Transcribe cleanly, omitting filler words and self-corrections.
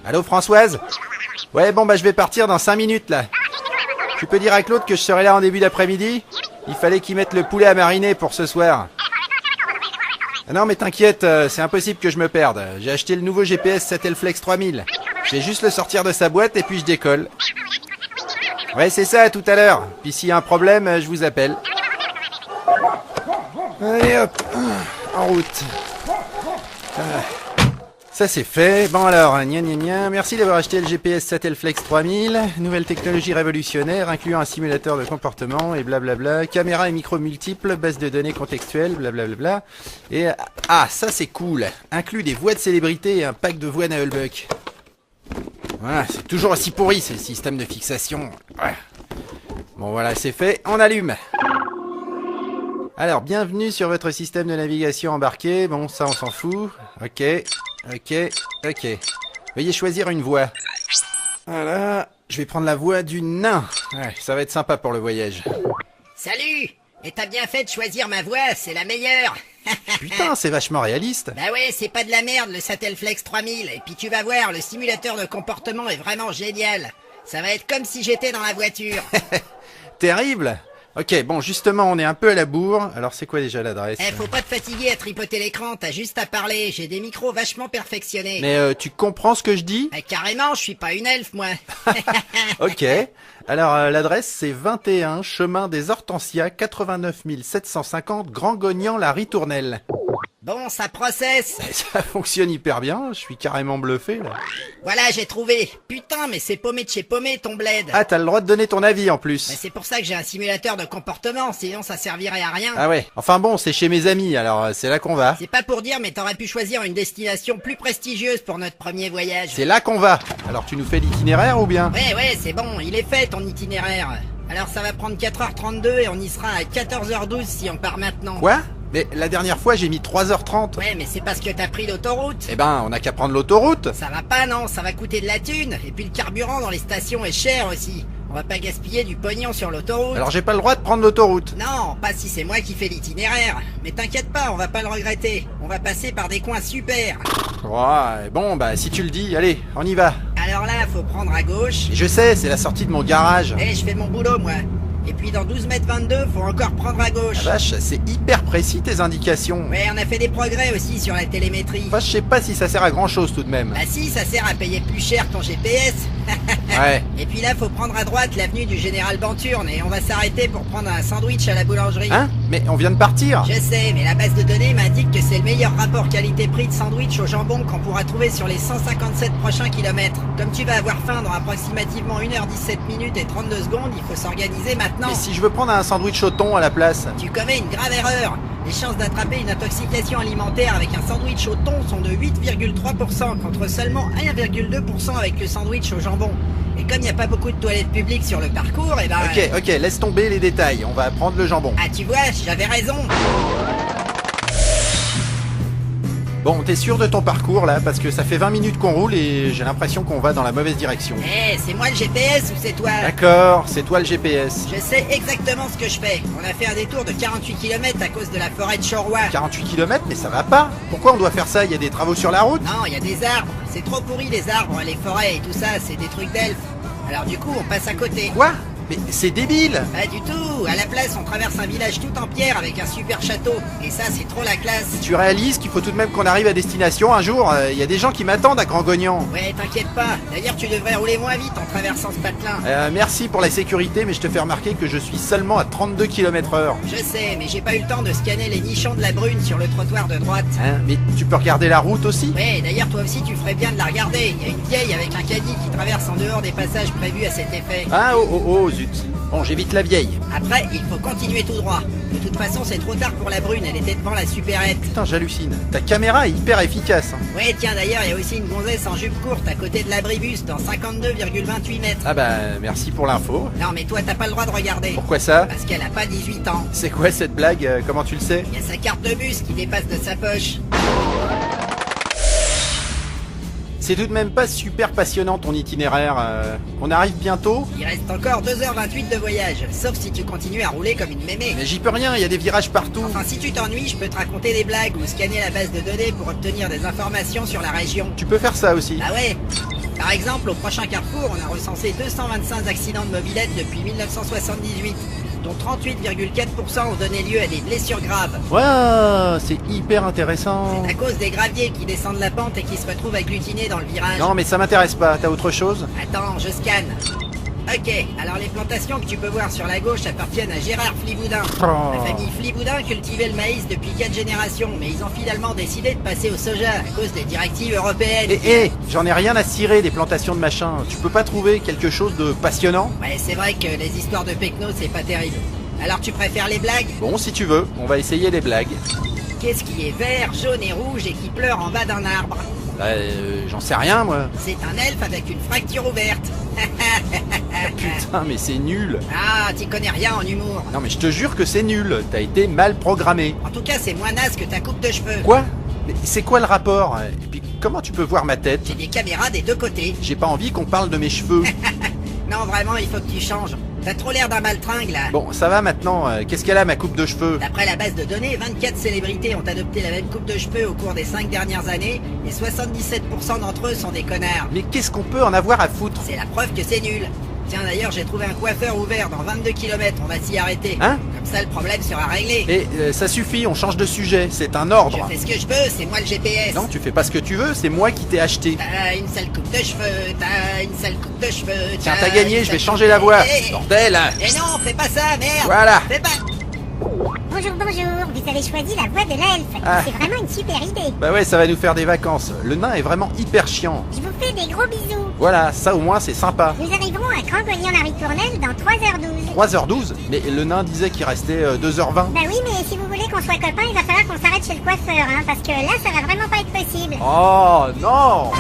Allô Françoise? Ouais bon bah je vais partir dans 5 minutes là. Tu peux dire à Claude que je serai là en début d'après-midi? Il fallait qu'il mette le poulet à mariner pour ce soir. Ah non mais t'inquiète, c'est impossible que je me perde. J'ai acheté le nouveau GPS Satelflex 3000. Je vais juste le sortir de sa boîte et puis je décolle. Ouais c'est ça, à tout à l'heure. Puis s'il y a un problème, je vous appelle. Allez hop, en route. Ça c'est fait. Bon alors, gna gna gna. Merci d'avoir acheté le GPS Satelflex 3000. Nouvelle technologie révolutionnaire, incluant un simulateur de comportement et blablabla. Caméra et micro multiples, base de données contextuelles, blablabla. Et ah, ça c'est cool. Inclut des voix de célébrités et un pack de voix Nailbuck. Voilà, c'est toujours aussi pourri ces systèmes de fixation. Ouais. Bon voilà, c'est fait. On allume. Alors, bienvenue sur votre système de navigation embarqué. Bon, ça on s'en fout. Ok. Veuillez choisir une voie. Voilà, je vais prendre la voie du nain. Ouais, ça va être sympa pour le voyage. Salut! Et t'as bien fait de choisir ma voix, c'est la meilleure. Putain, c'est vachement réaliste. Bah ouais, c'est pas de la merde le Satelflex 3000. Et puis tu vas voir, le simulateur de comportement est vraiment génial. Ça va être comme si j'étais dans la voiture. Terrible. Ok, bon, justement, on est un peu à la bourre. Alors, c'est quoi déjà l'adresse? Faut pas te fatiguer à tripoter l'écran, t'as juste à parler. J'ai des micros vachement perfectionnés. Mais tu comprends ce que je dis? Carrément, je suis pas une elfe, moi. Ok. Alors, l'adresse, c'est 21 chemin des Hortensias, 89 750, Grand Gognan-la-Ritournelle. Bon, ça processe. Ça fonctionne hyper bien, je suis carrément bluffé, là. Voilà, j'ai trouvé. Putain, mais c'est paumé de chez paumé, ton bled. Ah, t'as le droit de donner ton avis, en plus. Mais c'est pour ça que j'ai un simulateur de comportement, sinon ça servirait à rien. Ah ouais. Enfin bon, c'est chez mes amis, alors c'est là qu'on va. C'est pas pour dire, mais t'aurais pu choisir une destination plus prestigieuse pour notre premier voyage. C'est là qu'on va. Alors tu nous fais l'itinéraire ou bien? Ouais, c'est bon, il est fait ton itinéraire. Alors ça va prendre 4h32 et on y sera à 14h12 si on part maintenant. Quoi? Mais la dernière fois j'ai mis 3h30. Ouais, mais c'est parce que t'as pris l'autoroute. Eh ben, on a qu'à prendre l'autoroute. Ça va pas, non, ça va coûter de la thune. Et puis le carburant dans les stations est cher aussi. On va pas gaspiller du pognon sur l'autoroute. Alors j'ai pas le droit de prendre l'autoroute. Non, pas si c'est moi qui fais l'itinéraire. Mais t'inquiète pas, on va pas le regretter. On va passer par des coins super. Ouais, bon, bah si tu le dis, allez, on y va. Alors là, faut prendre à gauche. Et je sais, c'est la sortie de mon garage. Je fais mon boulot, moi. Et puis dans 12 mètres 22, faut encore prendre à gauche. La vache, c'est hyper précis tes indications. Ouais, on a fait des progrès aussi sur la télémétrie. Enfin, je sais pas si ça sert à grand chose tout de même. Bah si, ça sert à payer plus cher ton GPS. Ouais. Et puis là, faut prendre à droite l'avenue du Général Banturne et on va s'arrêter pour prendre un sandwich à la boulangerie. Hein? Mais on vient de partir. Je sais, mais la base de données m'indique que c'est le meilleur rapport qualité-prix de sandwich au jambon qu'on pourra trouver sur les 157 prochains kilomètres. Comme tu vas avoir faim dans approximativement 1h17 minutes et 32 secondes, il faut s'organiser maintenant. Mais si je veux prendre un sandwich au thon à la place? Tu commets une grave erreur. Les chances d'attraper une intoxication alimentaire avec un sandwich au thon sont de 8,3% contre seulement 1,2% avec le sandwich au jambon. Et comme il n'y a pas beaucoup de toilettes publiques sur le parcours, et ben... Ok, laisse tomber les détails, on va prendre le jambon. Ah tu vois, j'avais raison. Bon, t'es sûr de ton parcours là? Parce que ça fait 20 minutes qu'on roule et j'ai l'impression qu'on va dans la mauvaise direction. C'est moi le GPS ou c'est toi? D'accord, c'est toi le GPS. Je sais exactement ce que je fais. On a fait un détour de 48 km à cause de la forêt de Chorois. 48 km, mais ça va pas. Pourquoi on doit faire ça? Il y a des travaux sur la route? Non, il y a des arbres. C'est trop pourri les arbres, les forêts et tout ça, c'est des trucs d'elfes. Alors du coup, on passe à côté. Quoi? Mais c'est débile. Pas du tout. À la place, on traverse un village tout en pierre avec un super château. Et ça, c'est trop la classe. Tu réalises qu'il faut tout de même qu'on arrive à destination un jour? Il y a des gens qui m'attendent à Grand Gognan. Ouais, t'inquiète pas. D'ailleurs, tu devrais rouler moins vite en traversant ce patelin. Merci pour la sécurité, mais je te fais remarquer que je suis seulement à 32 km/h. Je sais, mais j'ai pas eu le temps de scanner les nichons de la brune sur le trottoir de droite. Hein? Mais tu peux regarder la route aussi? Ouais, d'ailleurs, toi aussi, tu ferais bien de la regarder. Il y a une vieille avec un caddie qui traverse en dehors des passages prévus à cet effet. Ah, oh, zut. Bon, j'évite la vieille. Après, il faut continuer tout droit. De toute façon, c'est trop tard pour la brune, elle était devant la supérette. Putain, j'hallucine. Ta caméra est hyper efficace. Hein. Ouais, tiens, d'ailleurs, il y a aussi une gonzesse en jupe courte à côté de l'abribus dans 52,28 mètres. Ah bah, merci pour l'info. Non, mais toi, t'as pas le droit de regarder. Pourquoi ça? Parce qu'elle a pas 18 ans. C'est quoi cette blague? Comment tu le sais? Il y a sa carte de bus qui dépasse de sa poche. C'est tout de même pas super passionnant ton itinéraire. On arrive bientôt? Il reste encore 2h28 de voyage, sauf si tu continues à rouler comme une mémé. Mais j'y peux rien, il y a des virages partout. Enfin, si tu t'ennuies, je peux te raconter des blagues ou scanner la base de données pour obtenir des informations sur la région. Tu peux faire ça aussi. Ah ouais? Par exemple, au prochain Carrefour, on a recensé 225 accidents de mobilette depuis 1978, dont 38,4% ont donné lieu à des blessures graves. Ouais, c'est hyper intéressant. C'est à cause des graviers qui descendent la pente et qui se retrouvent agglutinés dans le virage. Non, mais ça m'intéresse pas. T'as autre chose? Attends, je scanne. Ok, alors les plantations que tu peux voir sur la gauche appartiennent à Gérard Fliboudin. Oh. La famille Fliboudin cultivait le maïs depuis 4 générations, mais ils ont finalement décidé de passer au soja à cause des directives européennes. J'en ai rien à cirer des plantations de machin. Tu peux pas trouver quelque chose de passionnant? Ouais, c'est vrai que les histoires de Pecno, c'est pas terrible. Alors tu préfères les blagues? Bon, si tu veux, on va essayer des blagues. Qu'est-ce qui est vert, jaune et rouge et qui pleure en bas d'un arbre? J'en sais rien, moi. C'est un elfe avec une fracture ouverte. Putain, mais c'est nul. Ah, t'y connais rien en humour. Non, mais je te jure que c'est nul. T'as été mal programmé. En tout cas, c'est moins naze que ta coupe de cheveux. Quoi? Mais c'est quoi le rapport? Et puis, comment tu peux voir ma tête? J'ai des caméras des deux côtés. J'ai pas envie qu'on parle de mes cheveux. Non, vraiment, il faut que tu changes. T'as trop l'air d'un maltringue, là. Bon, ça va maintenant. Qu'est-ce qu'elle a, ma coupe de cheveux? D'après la base de données, 24 célébrités ont adopté la même coupe de cheveux au cours des 5 dernières années, et 77% d'entre eux sont des connards. Mais qu'est-ce qu'on peut en avoir à foutre? C'est la preuve que c'est nul. Tiens, d'ailleurs, j'ai trouvé un coiffeur ouvert dans 22 km, on va s'y arrêter. Hein? Comme ça, le problème sera réglé. Et ça suffit, on change de sujet. C'est un ordre. Je fais ce que je veux, c'est moi le GPS. Non, tu fais pas ce que tu veux, c'est moi qui t'ai acheté. T'as une sale coupe de cheveux, t'as une sale coupe de cheveux. Tiens, t'as gagné, je vais changer la voix. Bordel! Eh non, fais pas ça, merde. Voilà. Fais pas... Bonjour, vous avez choisi la voie de l'elfe. Ah. C'est vraiment une super idée. Bah ouais, ça va nous faire des vacances. Le nain est vraiment hyper chiant. Je vous fais des gros bisous. Voilà, ça au moins c'est sympa. Nous arriverons à Crangogny-en-Marie-Tournelle dans 3h12. 3h12? Mais le nain disait qu'il restait 2h20. Bah oui, mais si vous voulez qu'on soit copains, il va falloir qu'on s'arrête chez le coiffeur, hein, parce que là, ça va vraiment pas être possible. Oh non!